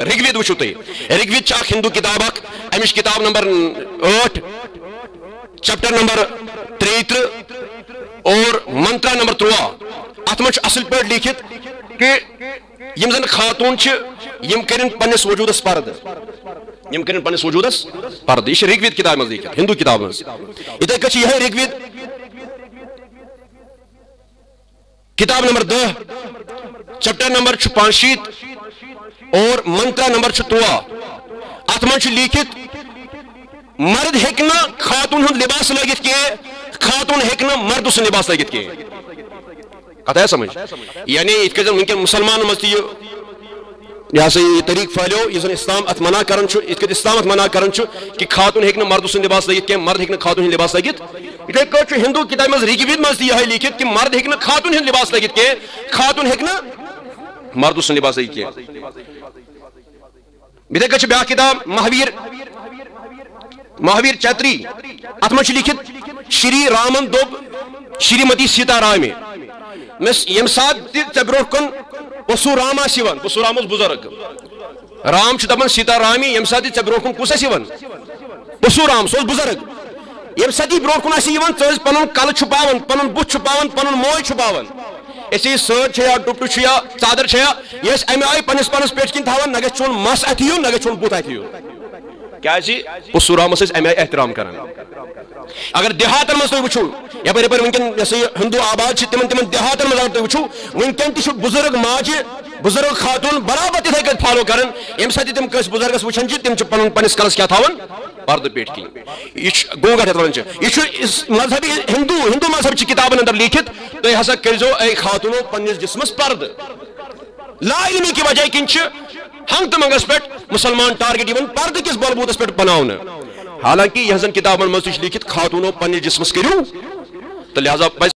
رگوید وچھو تھی رگوید چھ ہندو کتاب امچ کتاب نمبر 8 چیپٹر نمبر 33 اور منترا نمبر 13 ات من اصل پہ لکھت کہ یم زن خاتون یم کرن پنس وجودس پرد یم کرن پنس وجودس پرد یہ رگوید کتاب من لکھت ہندو کتاب من اتھے کچھ یہ رگوید کتاب نمبر 10 چیپٹر نمبر 65 اور منترا نمبر 13 ات من لکھت مرد ہیکنا خاتون ہند لباس لگت کی خاتون ہیکنا مرد سن لباس لگت کی کتھ ہے سمجھ یعنی ات کے ونکن مسلمان مز یہ سا یہ طریق پھیلو یہ اسلام ات منع کران ات اسلام ات منع کران کہ خاتون ہیکنا مرد سن لباس لگت کی مرد ہیکنا خاتون ہند لباس لگت اتھے پٲٹھۍ ہندو کتاب مز رگوید مز یہ لکھت کہ مرد ہیکنا خاتون ہند لباس لگت کی خاتون ہیکنا مرد سن لباس لگت کی اتھے پٲٹھۍ بیاکھ کتاب مہاویر چتری ات من لکھت شری رامن دوب شریمتی سیتا رامہ یم سات ٹھیک برو کن پرشورام پرشورام بزرگ رام دپان سیتا رامہ یم سات برو کن کس پرشورام سہ بزرگ یم سات برو کن پن کل چھپان پن بت چھپان پن موج چھپان اس سر ڈپٹو یا چادر یہ امہ آئی پنس پنس پیٹ کن تھوان نہ چون مس ات نہ چون بت ات پرشورامس امہ آئی احترام کران اگر دیہاتن مز تھی وچھو یپر ونکن ہندو آباد تمن دیہاتن مز اگر تھی وچھو ونکن تہ بزرگ ماجہ بزرگ خاتون برابر تتھے کن فالو کران یم سات تم کس بزرگس وچھان تم پن پنس کلس کیا تھاون پرد پیٹ کن یہ گونگٹ یتھ ونان یہ مذہبی ہندو مذہب چہ کتابن اندر لکھت تھی ہسا کرزو اے خاتونو پنس جسمس پرد لا علمی کی وجہ کن ہنگ تو منگس پہ مسلمان ٹارگٹ پردہ کس بلبوتس پہ بناؤن حالانکہ یہ کتابن مز لکھت خاتونو پنس جسمس کرو تو لہذا